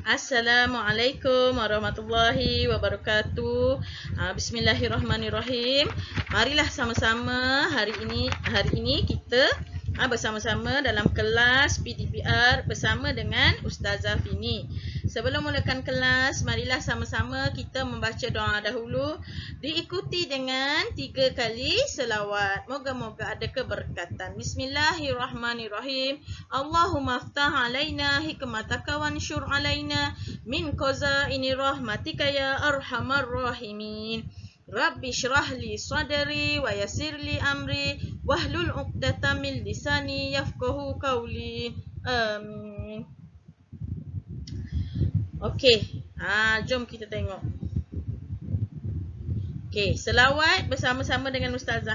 Assalamualaikum warahmatullahi wabarakatuh. Bismillahirrahmanirrahim. Marilah sama-sama hari ini kita bersama-sama dalam kelas PDPR bersama dengan Ustazah Fini. Sebelum mulakan kelas, marilah sama-sama kita membaca doa dahulu, diikuti dengan 3 kali selawat. Moga-moga ada keberkatan. Bismillahirrahmanirrahim. Allahumma aftah alaina hikmataka wansyur alaina min qazaini rahmatika ya arhamar rahimin. Rabbi syrah li sadri wa yassir li amri wahlul 'uqdatam min lisani yafqahu qawli. Amin. Okey, jom kita tengok. Okey, selawat bersama-sama dengan Ustazah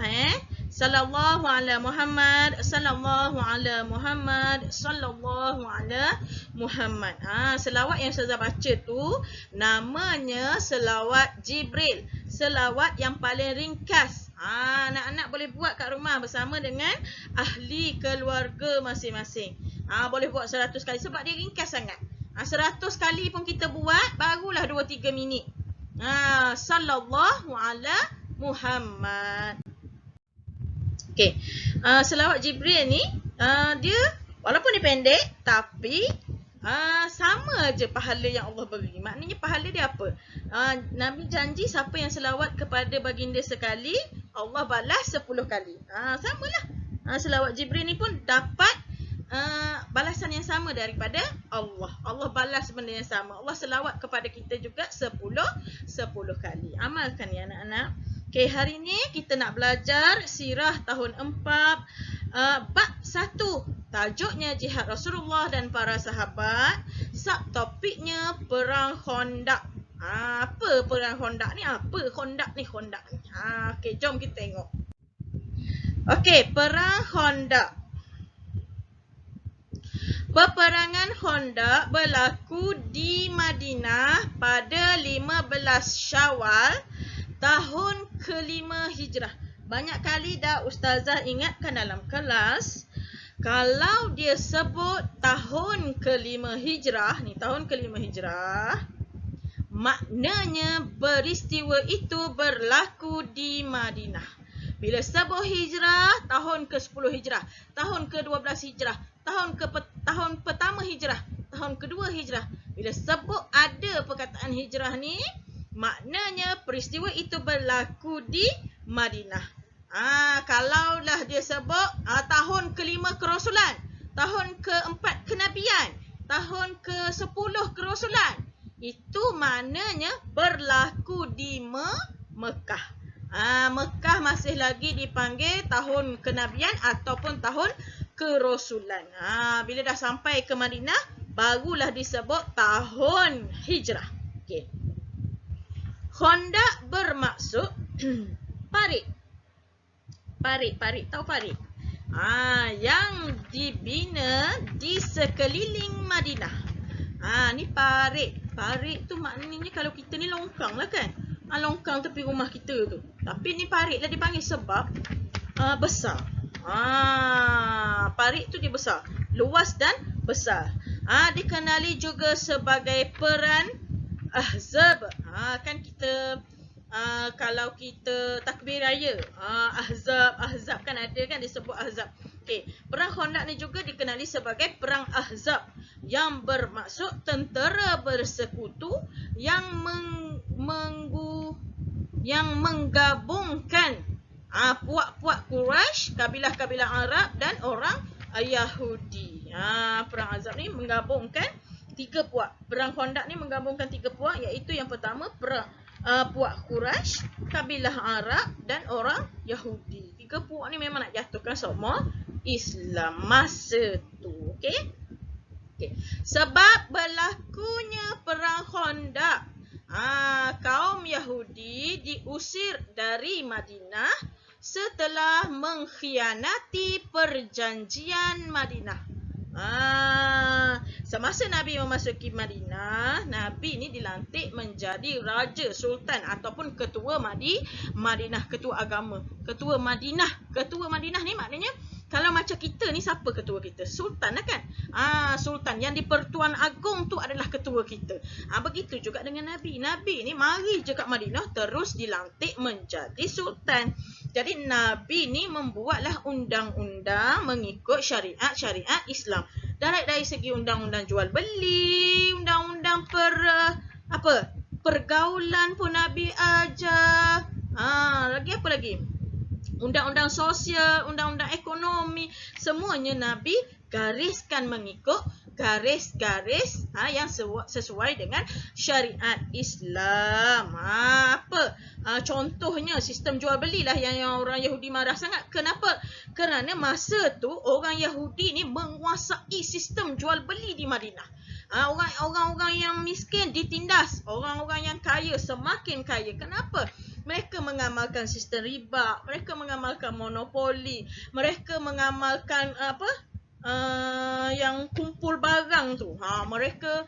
Sallallahu ala Muhammad, sallallahu ala Muhammad, sallallahu ala Muhammad. Selawat yang Ustazah baca tu namanya selawat Jibril. Selawat yang paling ringkas. Anak-anak boleh buat kat rumah bersama dengan ahli keluarga masing-masing. Boleh buat 100 kali sebab dia ringkas sangat. 100 kali pun kita buat, barulah 2-3 minit. Sallallahu ala Muhammad. Okey, selawat Jibril ni dia walaupun dia pendek tapi sama je pahala yang Allah beri. Maknanya pahala dia apa? Nabi janji siapa yang selawat kepada baginda sekali, Allah balas 10 kali. Samalah. Selawat Jibril ni pun dapat balasan yang sama daripada Allah. Allah balas benda yang sama. Allah selawat kepada kita juga 10 kali. Amalkan ya anak-anak. Okey, hari ni kita nak belajar sirah tahun 4 bab 1. Tajuknya Jihad Rasulullah dan para sahabat. Subtopiknya Perang Khandaq. Apa Perang Khandaq ni? Apa Khandaq ni? Okey, jom kita tengok. Okey, Perang Khandaq. Peperangan Khandaq berlaku di Madinah pada 15 Syawal tahun ke-5 Hijrah. Banyak kali dah Ustazah ingatkan dalam kelas, kalau dia sebut tahun ke-5 Hijrah, ni tahun ke-5 Hijrah, maknanya peristiwa itu berlaku di Madinah. Bila sebut hijrah, tahun ke-10 Hijrah, tahun ke-12 Hijrah, tahun pertama Hijrah, tahun kedua Hijrah. Bila sebut ada perkataan hijrah ni, maknanya peristiwa itu berlaku di Madinah. Kalaulah dia sebut tahun ke-5 kerasulan, tahun ke-4 kenabian, tahun ke-10 kerasulan, itu maknanya berlaku di Mekah. Mekah masih lagi dipanggil tahun kenabian ataupun tahun kerasulan. Bila dah sampai ke Madinah, barulah disebut tahun hijrah. Okey. Khandaq bermaksud parit. Parit, tahu parit? Yang dibina di sekeliling Madinah. Ni parit. Parit tu maknanya kalau kita ni longkang lah kan? Longkang tepi rumah kita tu. Tapi ni parit lah dipanggil sebab besar. Parit tu dia besar. Luas dan besar. Dikenali juga sebagai Perang Ahzab. Kan kita kalau kita takbir raya, Ahzab kan ada kan disebut Ahzab. Okey, Perang Khandaq ni juga dikenali sebagai Perang Ahzab yang bermaksud tentera bersekutu yang menggabungkan puak-puak Quraisy, kabilah-kabilah Arab dan orang Yahudi. Perang Ahzab ni menggabungkan 3 puak. Perang Khandaq ni menggabungkan 3 puak, iaitu yang pertama puak Quraisy, kabilah Arab dan orang Yahudi. 3 puak ni memang nak jatuhkan semua Islam masa tu. Okey? Sebab berlakunya Perang Khandaq, kaum Yahudi diusir dari Madinah setelah mengkhianati perjanjian Madinah. Semasa Nabi memasuki Madinah, Nabi ni dilantik menjadi Raja Sultan ataupun Ketua Madinah, Ketua Agama. Ketua Madinah ni maknanya Kalau macam kita ni, siapa ketua kita? Sultan lah kan? Sultan yang di Pertuan Agong tu adalah ketua kita. Begitu juga dengan Nabi. Nabi ni mari je kat Madinah terus dilantik menjadi sultan. Jadi Nabi ni membuatlah undang-undang mengikut syariat Islam. Dari segi undang-undang jual beli, undang-undang pergaulan pun Nabi ajar. Lagi apa lagi? Undang-undang sosial, undang-undang ekonomi, semuanya Nabi gariskan mengikut garis-garis yang sesuai dengan syariat Islam. Contohnya sistem jual beli lah yang orang Yahudi marah sangat. Kenapa? Kerana masa tu orang Yahudi ni menguasai sistem jual beli di Madinah. Orang-orang yang miskin ditindas, orang-orang yang kaya semakin kaya. Kenapa? Mereka mengamalkan sistem riba, mereka mengamalkan monopoli, mereka mengamalkan yang kumpul barang tu. Mereka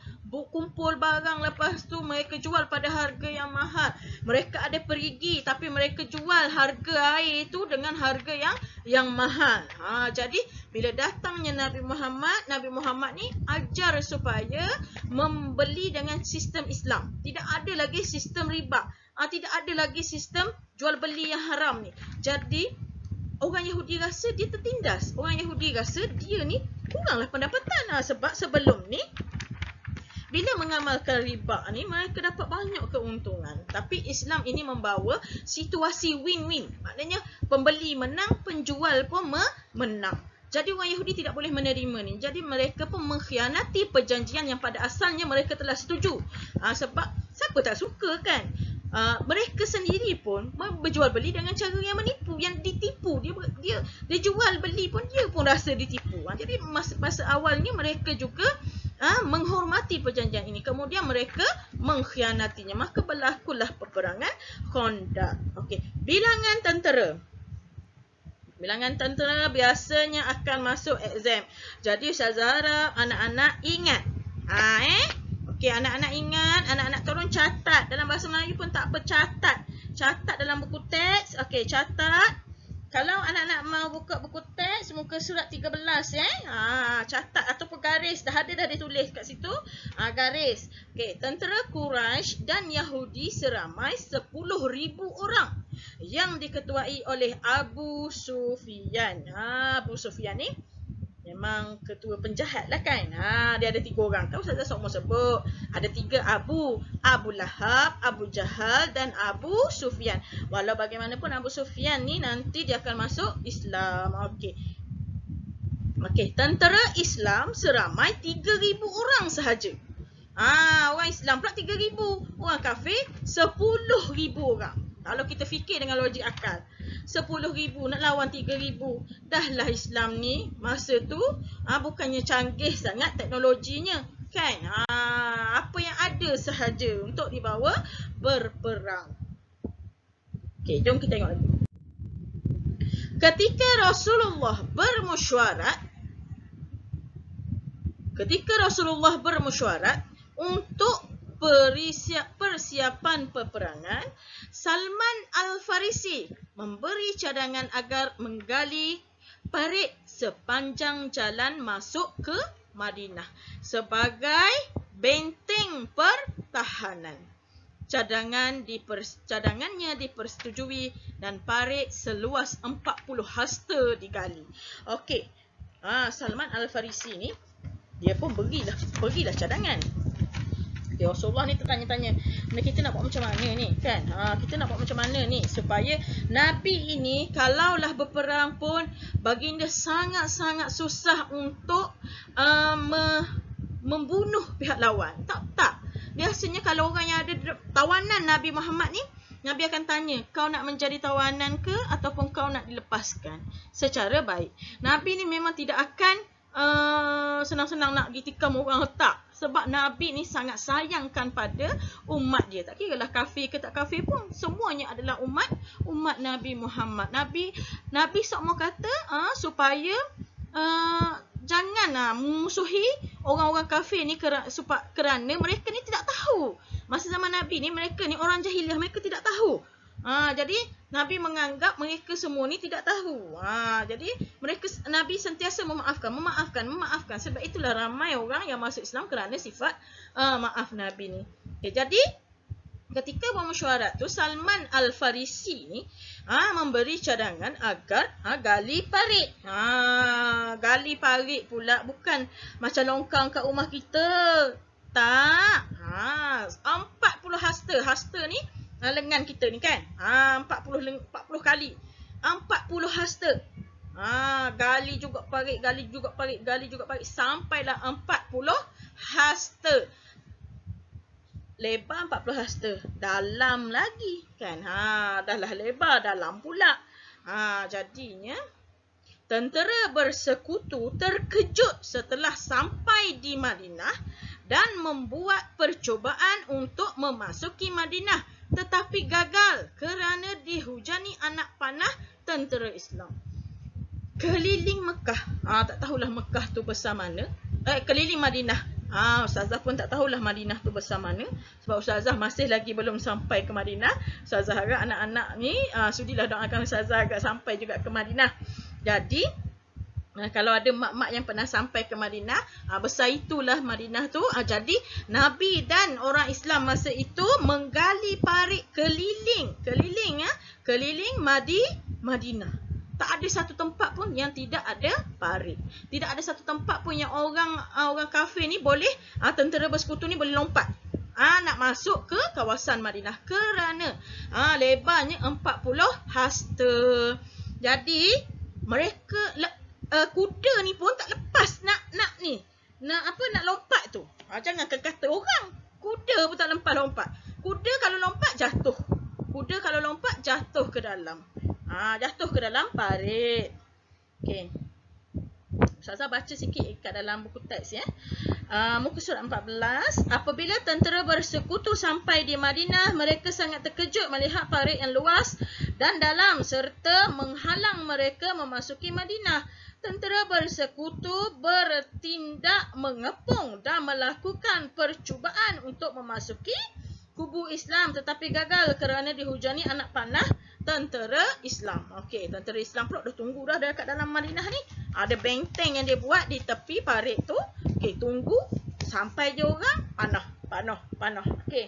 kumpul barang, lepas tu mereka jual pada harga yang mahal. Mereka ada perigi tapi mereka jual harga air tu dengan harga yang mahal. Jadi bila datangnya Nabi Muhammad ni ajar supaya membeli dengan sistem Islam. Tidak ada lagi sistem riba. Tidak ada lagi sistem jual beli yang haram ni. Jadi orang Yahudi rasa dia tertindas. Orang Yahudi rasa dia ni kuranglah pendapatan. Sebab sebelum ni bila mengamalkan riba ni mereka dapat banyak keuntungan. Tapi Islam ini membawa situasi win-win. Maknanya pembeli menang, penjual pun menang. Jadi orang Yahudi tidak boleh menerima ni. Jadi mereka pun mengkhianati perjanjian yang pada asalnya mereka telah setuju. Sebab siapa tak suka kan? Mereka sendiri pun berjual beli dengan cara yang menipu, yang ditipu. Dia jual beli pun dia pun rasa ditipu. Jadi masa awalnya mereka juga menghormati perjanjian ini. Kemudian mereka mengkhianatinya. Maka berlakulah peperangan Khandaq. Okey, bilangan tentera. Bilangan tentera biasanya akan masuk exam. Jadi Ustazah harap anak-anak ingat. Okey, anak-anak ingat, anak-anak tolong catat. Dalam bahasa Melayu pun tak apa, catat. Catat dalam buku teks. Okey, catat. Kalau anak-anak mau buka buku teks, muka surat 13 catat ataupun garis. Dah ditulis kat situ. Garis. Okey, tentera Quraisy dan Yahudi seramai 10,000 orang yang diketuai oleh Abu Sufyan. Abu Sufyan ni memang ketua penjahat lah kan. Dia ada 3 orang. Tahu Ustazah sok mau sebut. Ada 3 Abu. Abu Lahab, Abu Jahal dan Abu Sufyan. Walau bagaimanapun Abu Sufyan ni nanti dia akan masuk Islam. Okey, tentera Islam seramai 3,000 orang sahaja. Orang Islam pula 3,000. Orang kafir 10,000 orang. Kalau kita fikir dengan logik akal, 10,000 nak lawan 3,000. Dahlah Islam ni masa tu bukannya canggih sangat teknologinya kan. Apa yang ada sahaja untuk dibawa berperang. Okey, jom kita tengok lagi. Ketika Rasulullah bermesyuarat untuk persiapan peperangan, Salman Al-Farisi memberi cadangan agar menggali parit sepanjang jalan masuk ke Madinah sebagai benteng pertahanan. Cadangannya dipersetujui dan parit seluas 40 hasta digali. Okey. Salman Al-Farisi ni dia pun berilah cadangan. Okay, Rasulullah ni tertanya-tanya, kita nak buat macam mana ni kan? Kita nak buat macam mana ni supaya Nabi ini kalaulah berperang pun baginda sangat-sangat susah untuk membunuh pihak lawan. Tak. Biasanya kalau orang yang ada tawanan Nabi Muhammad ni, Nabi akan tanya, kau nak menjadi tawanan ke ataupun kau nak dilepaskan secara baik. Nabi ni memang tidak akan senang-senang nak ditikam orang, tak. Sebab Nabi ni sangat sayangkan pada umat dia. Tak kira lah kafir ke tak kafir pun, semuanya adalah umat Nabi Muhammad. Nabi sok mau kata supaya jangan memusuhi orang-orang kafir ni kerana mereka ni tidak tahu. Masa zaman Nabi ni mereka ni orang jahiliah, mereka tidak tahu Jadi Nabi menganggap mereka semua ni tidak tahu. Jadi Nabi sentiasa memaafkan. Sebab itulah ramai orang yang masuk Islam kerana sifat maaf Nabi ni. Jadi ketika bermesyuarat tu, Salman Al-Farisi ni memberi cadangan agar gali parit. Gali parit pula bukan macam longkang kat rumah kita. Tak. 40 hasta. Hasta ni lengan kita ni kan. 40 kali. 40 hasta. Gali juga parit sampailah 40 hasta. Lebar 40 hasta. Dalam lagi kan. Dah lah lebar, dalam pula. Jadinya tentera bersekutu terkejut setelah sampai di Madinah dan membuat percubaan untuk memasuki Madinah, tetapi gagal kerana dihujani anak panah tentera Islam. Keliling Mekah. Tak tahulah Mekah tu besar mana. Keliling Madinah. Ustazah pun tak tahulah Madinah tu besar mana. Sebab Ustazah masih lagi belum sampai ke Madinah. Ustazah harap anak-anak ni sudilah doakan Ustazah agak sampai juga ke Madinah. Jadi kalau ada mak-mak yang pernah sampai ke Madinah, besar itulah Madinah tu. Jadi Nabi dan orang Islam masa itu menggali parit keliling Madinah. Tak ada satu tempat pun yang tidak ada parit. Tidak ada satu tempat pun yang orang kafir ni boleh, tentera bersekutu ni boleh lompat. Nak masuk ke kawasan Madinah kerana lebarnya 40 hasta. Jadi mereka kuda ni pun tak lepas nak lompat tu. Jangan kata orang. Kuda pun tak lompat. Kuda kalau lompat jatuh ke dalam. Jatuh ke dalam parit. Okey. Ustazah baca sikit kat dalam buku teks ya. Muka surat 14. Apabila tentera bersekutu sampai di Madinah, mereka sangat terkejut melihat parit yang luas dan dalam serta menghalang mereka memasuki Madinah. Tentera bersekutu bertindak mengepung dan melakukan percubaan untuk memasuki kubu Islam, tetapi gagal kerana dihujani anak panah tentera Islam. Okey, tentera Islam pula dah tunggu dah dekat dalam Madinah ni. Ada benteng yang dia buat di tepi parit tu. Okey, tunggu sampai je orang panah. Okey.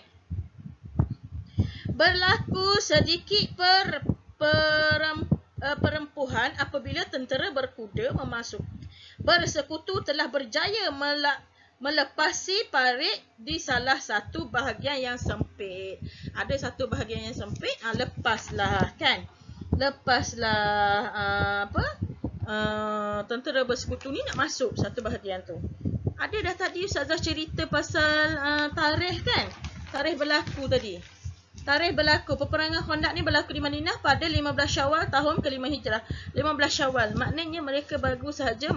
Berlaku sedikit perempuhan apabila tentera berkuda bersekutu telah berjaya melepasi parit di salah satu bahagian yang sempit. Ada satu bahagian yang sempit, lepaslah kan. Tentera bersekutu ni nak masuk satu bahagian tu. Ada dah tadi Ustazah cerita pasal tarikh kan. Tarikh berlaku tadi. Tarikh berlaku, peperangan Khandaq ni berlaku di Madinah pada 15 Syawal tahun ke-5 Hijrah. 15 Syawal, maknanya mereka baru sahaja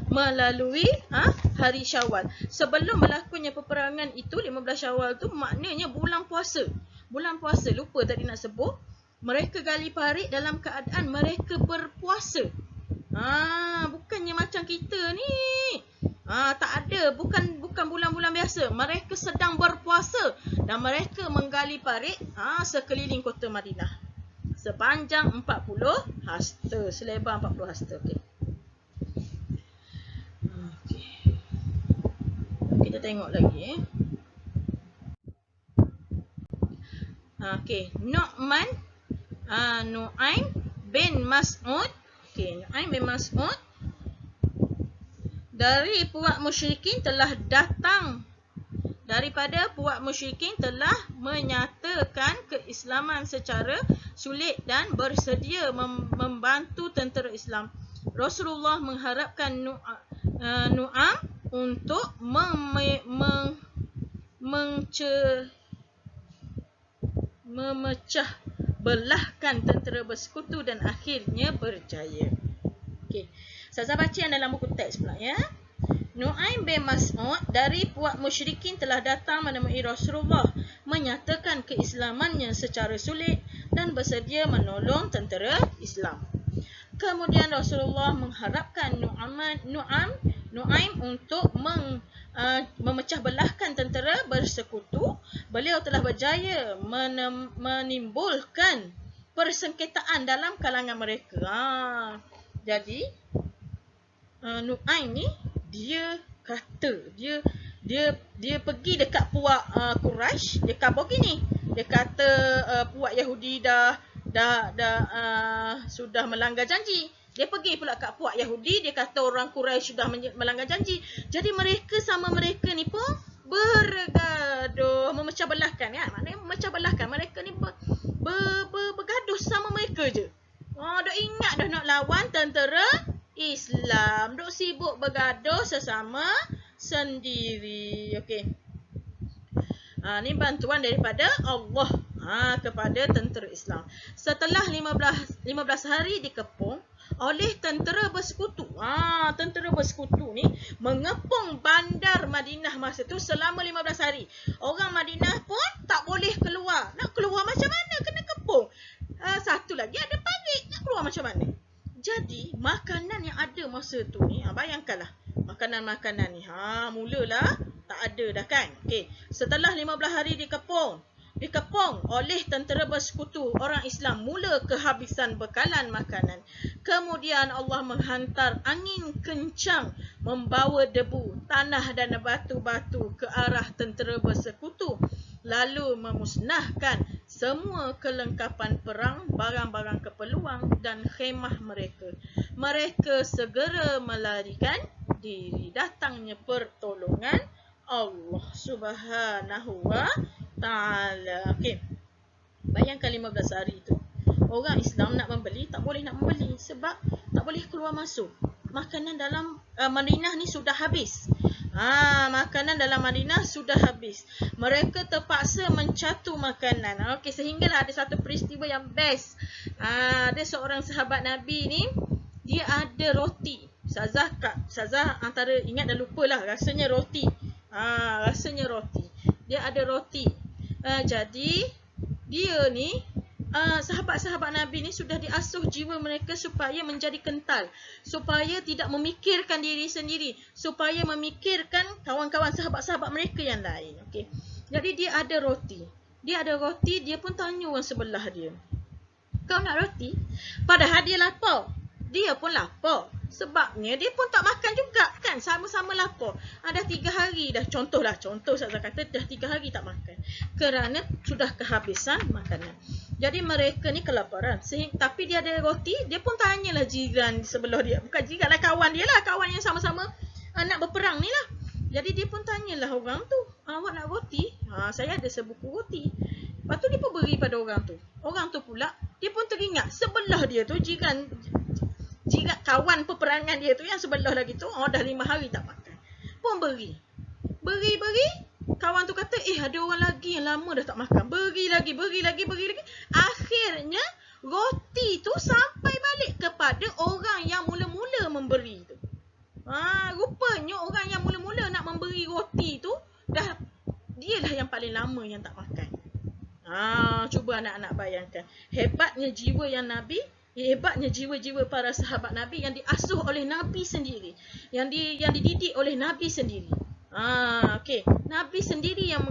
melalui hari Syawal. Sebelum berlakunya peperangan itu, 15 Syawal tu maknanya bulan puasa. Bulan puasa, lupa tadi nak sebut. Mereka gali parit dalam keadaan mereka berpuasa. Bukannya macam kita ni. Tak ada, bukan bulan-bulan biasa. Mereka sedang berpuasa dan mereka menggali parit sekeliling kota Madinah. Sepanjang 40 hasta, selebar 40 hasta. Okey. Kita tengok lagi Okey, Nu'aim bin Mas'ud. Okey, Nu'aim bin Mas'ud dari puak musyrikin telah datang daripada puak musyrikin telah menyatakan keislaman secara sulit dan bersedia membantu tentera Islam. Rasulullah mengharapkan Nu'am untuk memecah belahkan tentera bersekutu dan akhirnya berjaya. Okey. Ustazah baca yang dalam buku teks pula ya. Nu'aim bin Mas'ud dari puak musyrikin telah datang menemui Rasulullah, menyatakan keislamannya secara sulit dan bersedia menolong tentera Islam. Kemudian Rasulullah mengharapkan Nu'aim untuk memecah belahkan tentera bersekutu beliau telah berjaya menimbulkan persengketaan dalam kalangan mereka. Jadi Nu'aim ni dia kata dia pergi dekat puak Quraisy, dia kata begini. Dia kata puak Yahudi dah sudah melanggar janji. Dia pergi pula kat puak Yahudi, dia kata orang Quraisy sudah melanggar janji. Jadi mereka sama mereka ni pun bergaduh, memecah belahkan ya. Maknanya memecah belahkan. Mereka ni bergaduh sama mereka je. Dah ingat dah nak lawan tentera Islam. Duk sibuk bergaduh sesama sendiri. Okey. Ni bantuan daripada Allah kepada tentera Islam. Setelah 15 hari dikepung oleh tentera bersekutu. Tentera bersekutu ni mengepung bandar Madinah masa tu selama 15 hari. Orang Madinah pun tak boleh keluar. Nak keluar macam mana? Kena kepung. Satu lagi ada parit. Nak keluar macam mana? Jadi makanan yang ada masa tu ni, bayangkanlah makanan-makanan ni. Mulalah tak ada dah kan. Okey, setelah 15 hari dikepung oleh tentera bersekutu orang Islam, mula kehabisan bekalan makanan. Kemudian Allah menghantar angin kencang membawa debu, tanah dan batu-batu ke arah tentera bersekutu, lalu memusnahkan semua kelengkapan perang, barang-barang keperluan dan khemah mereka. Mereka segera melarikan diri. Datangnya pertolongan Allah Subhanahu wa Ta'ala. Okey. Bayangkan 15 hari tu. Orang Islam nak membeli, tak boleh nak membeli sebab tak boleh keluar masuk. Makanan dalam Madinah ni sudah habis. Makanan dalam Madinah sudah habis. Mereka terpaksa mencatu makanan. Okey, sehinggalah ada satu peristiwa yang best. Ada seorang sahabat Nabi ni, dia ada roti. Ustazah antara ingat dah lupalah, rasanya roti. Rasanya roti. Dia ada roti. Jadi dia ni sahabat-sahabat Nabi ni sudah diasuh jiwa mereka supaya menjadi kental, supaya tidak memikirkan diri sendiri, supaya memikirkan kawan-kawan sahabat-sahabat mereka yang lain. Okey. Jadi dia ada roti. Dia pun tanya orang sebelah dia, "Kau nak roti?" Padahal dia lapar. Dia pun lapar. Sebabnya dia pun tak makan juga kan, sama-sama lapar. Dah 3 hari dah, contoh saya kata dah 3 hari tak makan kerana sudah kehabisan makanan. Jadi mereka ni kelaparan. Tapi dia ada roti, dia pun tanyalah jiran sebelah dia. Bukan jiran lah, kawan dia lah, kawan yang sama-sama nak berperang ni lah. Jadi dia pun tanyalah orang tu, "Awak nak roti?" "Saya ada sebuku roti." Lepas tu dia pun beri pada orang tu. Orang tu pula, dia pun teringat sebelah dia tu jiran kawan peperangan dia tu yang sebelah lagi tu, dah 5 hari tak makan. Pun beri. Kawan tu kata, ada orang lagi yang lama dah tak makan. Beri lagi. Akhirnya roti tu sampai balik kepada orang yang mula-mula memberi tu. Rupanya orang yang mula-mula nak memberi roti tu dialah yang paling lama yang tak makan. Cuba anak-anak bayangkan. Hebatnya jiwa-jiwa para sahabat Nabi yang diasuh oleh Nabi sendiri, yang dididik oleh Nabi sendiri. Okey, Nabi sendiri yang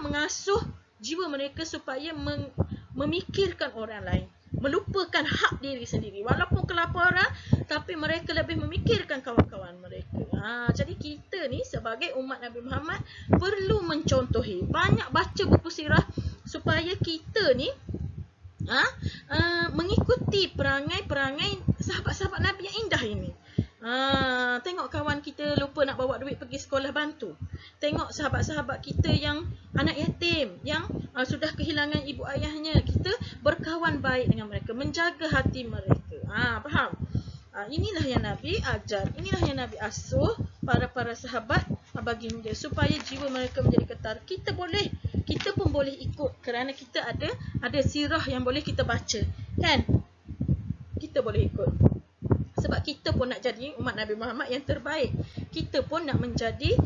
mengasuh jiwa mereka supaya memikirkan orang lain, melupakan hak diri sendiri. Walaupun kelaparan, tapi mereka lebih memikirkan kawan-kawan mereka. Jadi kita ni sebagai umat Nabi Muhammad perlu mencontohi, banyak baca buku sirah supaya kita ni mengikuti perangai-perangai sahabat-sahabat Nabi yang indah ini. Tengok kawan kita lupa nak bawa duit pergi sekolah, bantu. Tengok sahabat-sahabat kita yang anak yatim, yang sudah kehilangan ibu ayahnya, kita berkawan baik dengan mereka, menjaga hati mereka. Faham? Inilah yang Nabi ajar, inilah yang Nabi asuh para sahabat baginda supaya jiwa mereka menjadi ketar. Kita pun boleh ikut kerana kita ada sirah yang boleh kita baca, kan? Kita boleh ikut sebab kita pun nak jadi umat Nabi Muhammad yang terbaik. Kita pun nak menjadi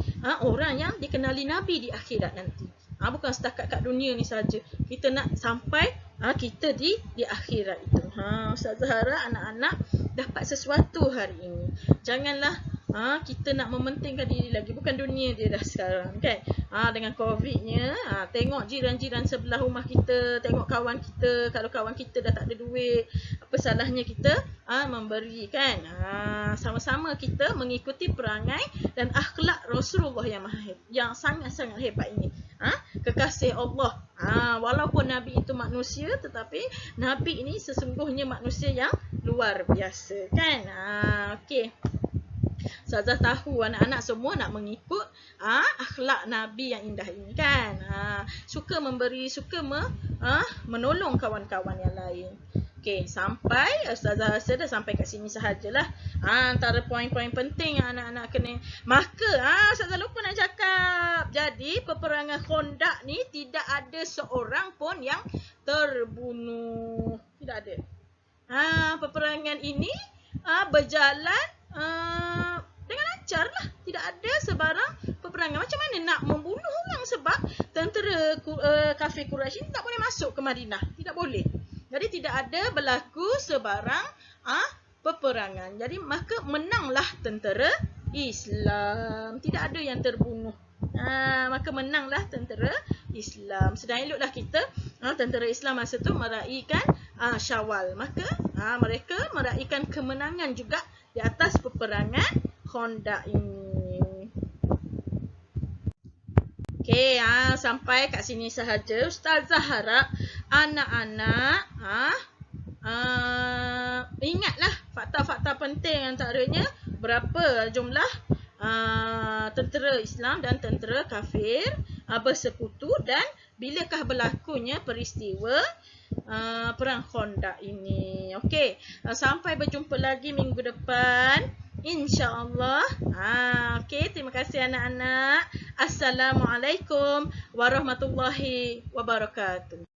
orang yang dikenali Nabi di akhirat nanti. Bukan setakat kat dunia ni saja. Kita nak sampai kita di akhirat itu. Ustazah harap anak-anak dapat sesuatu hari ini. Janganlah kita nak mementingkan diri lagi. Bukan dunia dia dah sekarang kan. Dengan COVID-nya, tengok jiran-jiran sebelah rumah kita, tengok kawan kita. Kalau kawan kita dah tak ada duit, apa salahnya kita memberi kan. Sama-sama kita mengikuti perangai dan akhlak Rasulullah yang sangat-sangat hebat ini. Kekasih Allah. Walaupun Nabi itu manusia, tetapi Nabi ini sesungguhnya manusia yang luar biasa kan. Okey. Ustazah tahu anak-anak semua nak mengikut akhlak Nabi yang indah ini kan. Suka memberi, suka menolong kawan-kawan yang lain. Okey, sampai Ustazah rasa dah sampai kat sini sahajalah. Antara poin-poin penting yang anak-anak kena. Maka Ustazah lupa nak cakap. Jadi peperangan Khandaq ni tidak ada seorang pun yang terbunuh. Tidak ada. Peperangan ini berjalan dengan lancar lah. Tidak ada sebarang peperangan. Macam mana nak membunuh orang sebab tentera kafir Quraisy ini tak boleh masuk ke Madinah. Tidak boleh. Jadi tidak ada berlaku sebarang peperangan. Jadi maka menanglah tentera Islam. Tidak ada yang terbunuh. Maka menanglah tentera Islam. Sedang eloklah kita tentera Islam masa tu meraihkan Syawal. Maka mereka meraihkan kemenangan juga di atas peperangan Khandaq ini. Okey, sampai kat sini sahaja. Ustazah harap anak-anak ingatlah fakta-fakta penting, antaranya berapa jumlah tentera Islam dan tentera kafir bersekutu dan bilakah berlakunya peristiwa perang Khandaq ini. Okey, sampai berjumpa lagi minggu depan insya-Allah. Okey, terima kasih anak-anak. Assalamualaikum warahmatullahi wabarakatuh.